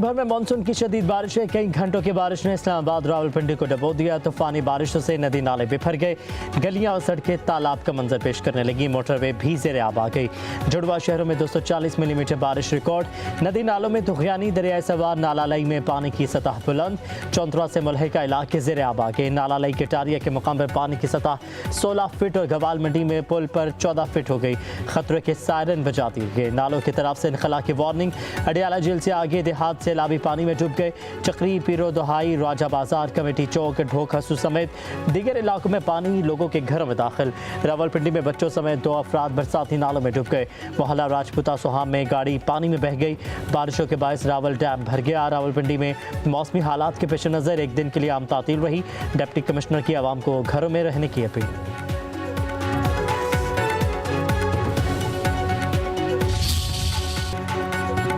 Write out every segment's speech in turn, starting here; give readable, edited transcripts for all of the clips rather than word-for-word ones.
भर में मानसून की शदीद बारिशें। कई घंटों की बारिश ने इस्लामाबाद रावलपिंडी को डबो दिया। तूफानी बारिशों से नदी नाले बिफर गए, गलियां और सड़कें तालाब का मंजर पेश करने लगी। मोटरवे भी ज़ेर आब आ गई। जुड़वा शहरों में 240 मिलीमीटर बारिश रिकॉर्ड। नदी नालों में तुगयानी, दरिया सवार, नालालई में पानी की सतह बुलंद। चौंतरा से मुलहिका इलाके ज़ेर आब आ गए। नालालई के टारिया के मुकाम पर पानी की सतह 16 फीट और गवाल मंडी में पुल पर 14 फीट हो गई। खतरे के सायरन बजा दिए गए। नालों की तरफ से इनखला की वार्निंग। अडियाला जेल से आगे देहात से लाभी पानी में डूब गए। चक्री, पीरो दोहाई, राजा बाजार, कमेटी चौक, ढोक हसू समेत दीगर इलाकों में पानी लोगों के घरों में दाखिल। रावलपिंडी में बच्चों समेत 2 अफराद बरसाती नालों में डूब गए। मोहल्ला राजपुता सोहाम में गाड़ी पानी में बह गई। बारिशों के बायस रावल डैम भर गया। रावलपिंडी में मौसमी हालात के पेश नज़र एक दिन के लिए आम तातील रही। डिप्टी कमिश्नर की आवाम को घरों में रहने की अपील।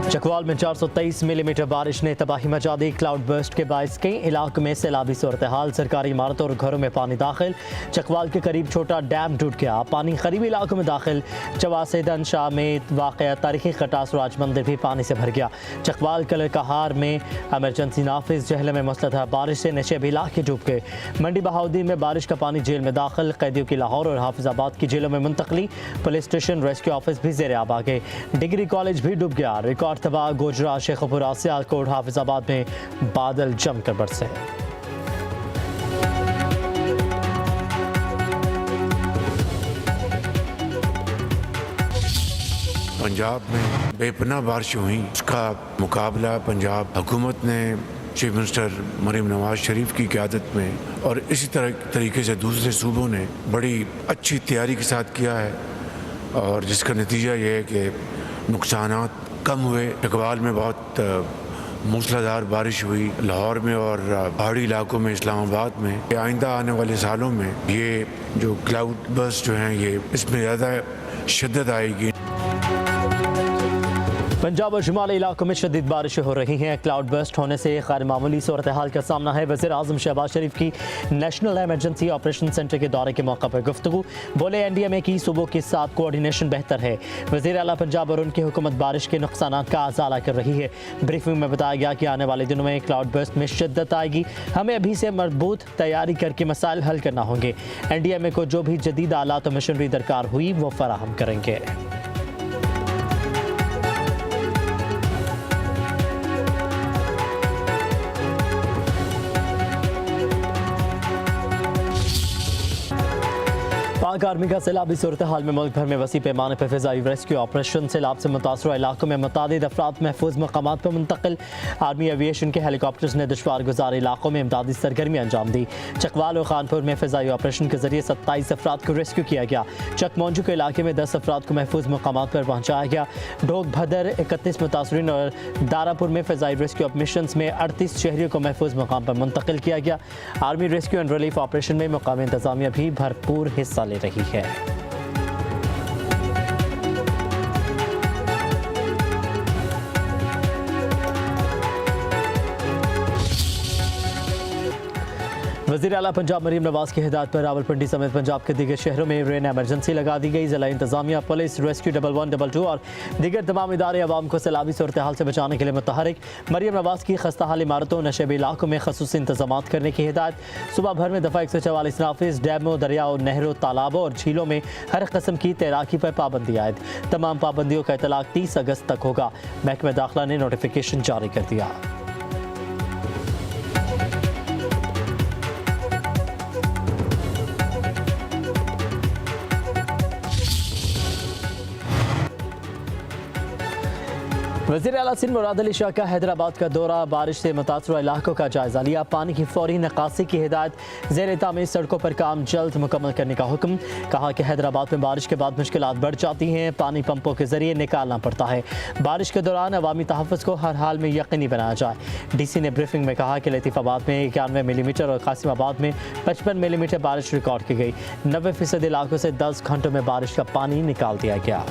चकवाल में 423 मिलीमीटर बारिश ने तबाही मचा दी। क्लाउड बर्स्ट के बायस कई इलाकों में सैलाबी सूरत हाल। सरकारी इमारतों और घरों में पानी दाखिल। चकवाल के करीब छोटा डैम टूट गया। पानी करीबी इलाकों में दाखिल। चवासेदन शाह में वाक़या तारीखी खटास राज मंदिर भी पानी से भर गया। चकवाल कलर कहार में एमरजेंसी नाफिज। जहल में मुसलधार बारिश से नशे भी इलाके डूब गए। मंडी बहाउद्दीन में बारिश का पानी जेल में दाखिल। कैदियों की लाहौर और हाफिजाबाद की जेलों में मुंतकली। पुलिस स्टेशन, रेस्क्यू ऑफिस भी ज़ेर आब आ गए। डिग्री कॉलेज भी डूब गया। रिकॉर्ड तबाह। गोजरा, शेखपुरा, सियालकोट, हाफिजाबाद में बादल जमकर बरसे। पंजाब में बेपनाह बारिश हुई। उसका मुकाबला पंजाब हुकूमत ने चीफ मिनिस्टर मरीम नवाज शरीफ की क़यादत में और इसी तरीके से दूसरे सूबों ने बड़ी अच्छी तैयारी के साथ किया है और जिसका नतीजा ये है कि नुकसानात कम हुए। चकवाल में बहुत मूसलाधार बारिश हुई। लाहौर में और पहाड़ी इलाकों में, इस्लामाबाद में। आइंदा आने वाले सालों में ये जो क्लाउड बर्स्ट जो हैं ये इसमें ज़्यादा शिद्दत आएगी। पंजाब और शुमाली इलाकों में शदीद बारिशें हो रही हैं। क्लाउड बर्स्ट होने से गैर मामूली सूरत हाल का सामना है। वज़ीर आज़म शहबाज शरीफ की नेशनल एमरजेंसी ऑपरेशन सेंटर के दौरे के मौका पर गुफ्तगू। बोले NDMA की सूबों के साथ कोऑर्डिनेशन बेहतर है। वज़ीर आला पंजाब और उनकी हुकूमत बारिश के नुकसानात का अज़ाला कर रही है। ब्रीफिंग में बताया गया कि आने वाले दिनों में क्लाउड बर्स्ट में शिद्दत आएगी। हमें अभी से मजबूत तैयारी करके मसाइल हल करना होंगे। NDMA को जो भी जदीद आलात और मशीनरी दरकार हुई वो फराहम करेंगे। पाक आर्मी का सैलाबी सूरत हाल में मुल्क भर में वसी पैमाने पर फ़िज़ाई रेस्क्यू ऑपरेशन। सैलाब से मुतासर इलाकों में मुतादिद अफराद महफूज मकामात पर मुंतकिल। आर्मी एविएशन के हेलीकॉप्टर्स ने दुश्वार गुजार इलाकों में इमदादी सरगर्मी अंजाम दी। चकवाल और खानपुर में फ़िज़ाई ऑपरेशन के जरिए 27 अफराद को रेस्क्यू किया गया। चकमौजू के इलाके में 10 अफराद को महफूज मकामात पर पहुँचाया गया। ढोक भदर 31 मुतासरीन और दारापुर में फ़िज़ाई रेस्क्यू मिशन में 38 शहरियों को महफूज मकाम पर मुंतकिल किया गया। Army rescue and relief operation में मुकामी इंतज़ामिया भी भरपूर हिस्सा ले रही है। वज़ीर आला पंजाब मरीम नवाज की हिदायत पर रावलपिंडी समेत पंजाब के दीगर शहरों में रेन एमरजेंसी लगा दी गई। ज़िला इंतज़ामिया, पुलिस, रेस्क्यू 112 और दीगर तमाम इदारे आवाम को सैलाबी सूरत हाल से बचाने के लिए मुतहरिक। मरीम नवाज की खस्ता हाल इमारतों, नशेबी इलाकों में खसूसी इंतजाम करने की हिदायत। सुबह भर में दफ़ा 144 नाफिज। डैमों, दरियाओं, नहरों, तालाबों और झीलों में हर कस्म की तैराकी पर पाबंदी आयद। तमाम पाबंदियों का इतलाक़ 30 अगस्त तक होगा। महकमा दाखिला ने नोटिफिकेशन जारी कर दिया। वज़ीर आला सिंध मुराद अली शाह का हैदराबाद का दौरा। बारिश से मुतासर इलाकों का जायजा लिया। पानी की फौरी निकासी की हिदायत। ज़ेर तामीर सड़कों पर काम जल्द मुकम्मल करने का हुक्म। कहा कि हैदराबाद में बारिश के बाद मुश्किलात बढ़ जाती हैं। पानी पंपों के जरिए निकालना पड़ता है। बारिश के दौरान अवामी तहफ़्फ़ुज़ को हर हाल में यकीनी बनाया जाए। DC ने ब्रीफिंग में कहा कि लतीफ़ाबाद में 91 मिलीमीटर और कासिमाबाद में 55 मिलीमीटर बारिश रिकॉर्ड की गई। 90% इलाकों से 10 घंटों में बारिश का पानी निकाल दिया गया।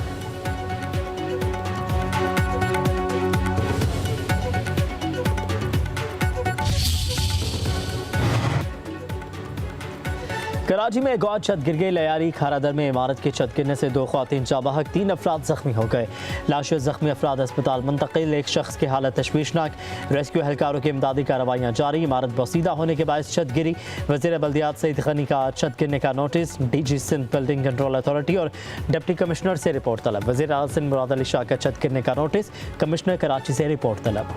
कराची में एक और छत गिर गई। लयारी खारादर में इमारत की छत गिरने से 2 ख्वातीन जाबाहक, 3 अफराद जख्मी हो गए। लाशें जख्मी अफराद अस्पताल मुंतकिल। एक शख्स की हालत तशवीशनाक। रेस्क्यू एहलकारों की इमदादी कार्रवाइयाँ जारी। इमारत बोसीदा होने के बायस छत गिरी। वज़ीर बल्दियात सईद गनी का छत गिरने का notice. DG Sindh building control authority और डिप्टी कमिश्नर से रिपोर्ट तलब। वज़ीर आला सिंध मुराद अली शाह का छत गिरने का नोटिस। कमिश्नर कराची से रिपोर्ट तलब।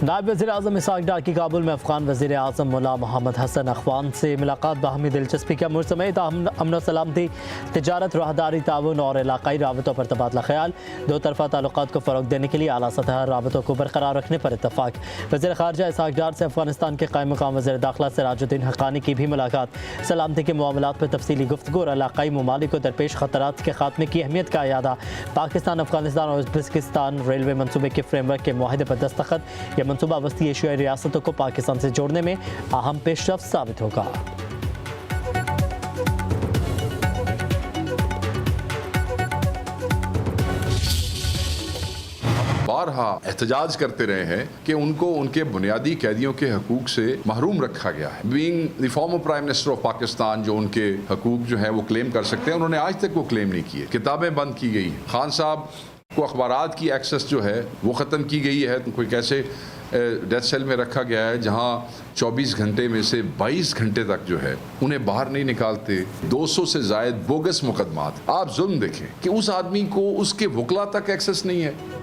नायब वज़ीर आज़म इसहाक डार की काबुल में अफ़गान वज़ीर आज़म मुल्ला मोहम्मद हसन अख़वान से मुलाकात। बाहमी दिलचस्पी के अमूर समेत अमन सलामती, तिजारत, राहदारी, ताउन और इलाक़ाई राबतों पर तबादला ख्याल। 2 तरफ़ा ताल्लुक़ात को फ़रोग़ देने के लिए आला सतह राबतों को बरकरार रखने पर इत्तफ़ाक़। वज़ीर ख़ारजा इसहाक डार से अफ़गानिस्तान के क़ायम मक़ाम वज़ीर दाखिला सिराजुद्दीन हक़ानी की भी मुलाकात। सलामती के मामलात पर तफ़सीली गुफ्तगू और इलाक़ाई ममालिक को दरपेश ख़तरात के ख़ात्मे की अहमियत का यादा। पाकिस्तान, अफ़गानिस्तान और उज़्बेकिस्तान रेलवे मनसूबे के फ्रेमवर्क के मुआहदे पर दस्तखत। यह मनसूबा वस्ती एशियाई रियासतों को पाकिस्तान से जोड़ने में अहम पेशरफ्त साबित होगा। बारहा एहतजाज करते रहे हैं कि उनको उनके बुनियादी कैदियों के हकूक से महरूम रखा गया है। Being the former prime minister of Pakistan, जो उनके हकूक जो है वो क्लेम कर सकते हैं, उन्होंने आज तक वो क्लेम नहीं किए। किताबें बंद की गई। खान साहब को अखबारात की एक्सेस जो है वो ख़त्म की गई है। कोई कैसे डेथ सेल में रखा गया है जहां 24 घंटे में से 22 घंटे तक जो है उन्हें बाहर नहीं निकालते। 200 से ज़ायद बोगस मुकदमात। आप जुल्म देखें कि उस आदमी को उसके वकला तक एक्सेस नहीं है।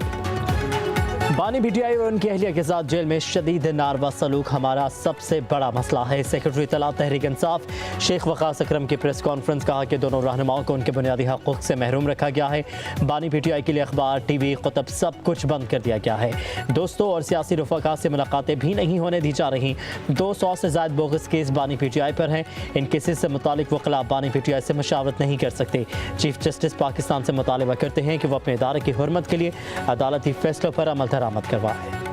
बानी PTI और उनकी अहलिया के साथ जेल में शदीद नारवा सलूक हमारा सबसे बड़ा मसला है। सेक्रेटरी इत्तलात तहरीक इंसाफ शेख वक़ास अकरम की प्रेस कॉन्फ्रेंस, कहा कि दोनों रहनुमाओं को उनके बुनियादी हकूक़ से महरूम रखा गया है। बानी PTI के लिए अखबार, TV, कुतुब सब कुछ बंद कर दिया गया है। दोस्तों और सियासी रफ़ाक़ा से मुलाकातें भी नहीं होने दी जा रही। 200 से ज़ायद बोगस केस बानी PTI पर हैं। इन केसेस से मुतालिक वकला बानी PTI से मशावरत नहीं कर सकते। चीफ जस्टिस पाकिस्तान से मुतालबा करते हैं कि वह अपने इदारे की हुर्मत के लिए अदालती फैसलों पर अमल दरामद करवाए।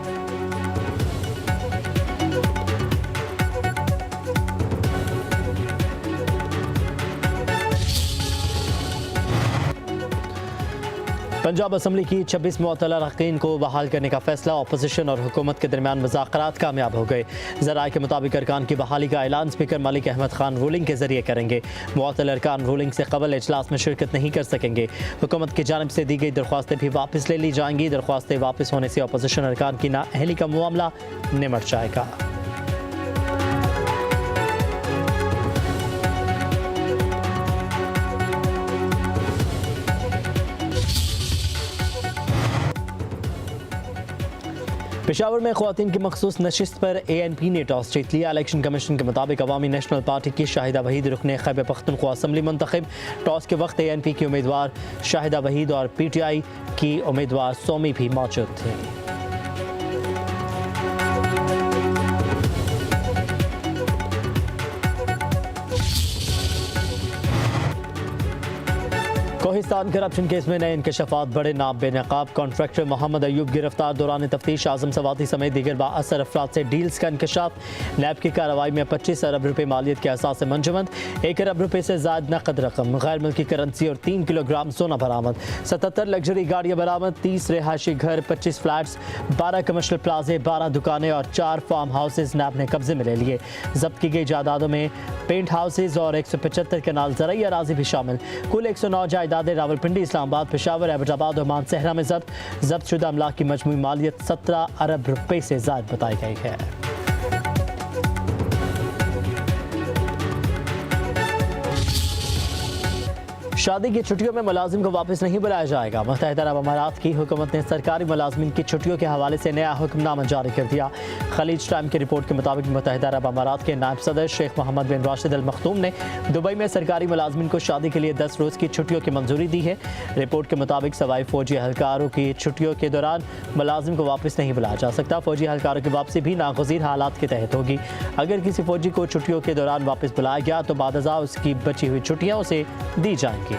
पंजाब असम्बली की 26 मुअत्तला अरकान को बहाल करने का फैसला। अपोजिशन और हुकूमत के दरमियान मुज़ाकरात कामयाब हो गए। ज़राए के मुताबिक अरकान की बहाली का ऐलान स्पीकर मलिक अहमद खान रूलिंग के जरिए करेंगे। मुअत्तल अरकान रूलिंग से कबल इजलास में शिरकत नहीं कर सकेंगे। हुकूमत की जानिब से दी गई दरख्वास्तें भी वापस ले ली जाएंगी। दरख्वास्तें वापस होने से अपोजिशन अरकान की नाअहली का मामला निमट जाएगा। पेशावर में ख़वातीन की मखसूस नशिस्त पर ANP ने टॉस जीत लिया। इलेक्शन कमीशन के मुताबिक अवामी नेशनल पार्टी की शाहिदा वहीद रुकने खैबर पख्तूनख्वा असम्बली मुंतखब। टॉस के वक्त ANP की उम्मीदवार शाहिदा वहीद और PTI की उम्मीदवार सोमी भी मौजूद थे। कोहिस्तान करप्शन केस में नए इंकशाफात। बड़े नाब बेनकाब कॉन्ट्रैक्टर मोहम्मद अयूब गिरफ्तार। दौरान तफ्तीश आजम सवाती समेत दीगर बाअसर अफराद से डील्स का इंकशाफ। नैब की कार्रवाई में 25 अरब रुपये मालियत के असास से मंजमद। 1 अरब रुपये से ज़ायद नकद रकम, गैर मुल्की करेंसी और 3 किलोग्राम सोना बरामद। 77 लग्जरी गाड़ियाँ बरामद। 30 रिहायशी घर, 25 फ्लैट्स, 12 कमर्शल प्लाजे, 12 दुकानें और 4 फार्म हाउसेज नैब ने कब्जे में ले लिए। जब्त की गई जायदादों में पेंट हाउसेज और 175 कनाल ज़रई अराजी भी शामिल। कुल 109 जायदादें रावलपिंडी, इस्लामाबाद, पेशावर, एबटाबाद और मानसहरा में जब्त शुदा अमलाक की मजमूई मालियत 17 अरब रुपये से ज़ायद बताई गई है। शादी की छुट्टियों में मुलाजिम को वापस नहीं बुलाया जाएगा। मुत्तहिदा अरब अमारात की हुकूमत ने सरकारी मुलाजिमिन की छुट्टियों के हवाले से नया हुक्मनामा जारी कर दिया। खलीज टाइम की रिपोर्ट के मुताबिक मुत्तहिदा अरब अमारात के नायब सदर शेख मोहम्मद बिन राशिद अल मखतूम ने दुबई में सरकारी मुलाजिमिन को शादी के लिए 10 रोज़ की छुट्टियों की मंजूरी दी है। रिपोर्ट के मुताबिक सवाई फौजी एहलकारों की छुट्टियों के दौरान मुलाजिम को वापस नहीं बुलाया जा सकता। फौजी एहलकारों की वापसी भी नागज़ीर हालात के तहत होगी। अगर किसी फौजी को छुट्टियों के दौरान वापस बुलाया गया तो बादअज़ा उसकी बची हुई छुट्टियाँ उसे दी जाएंगी।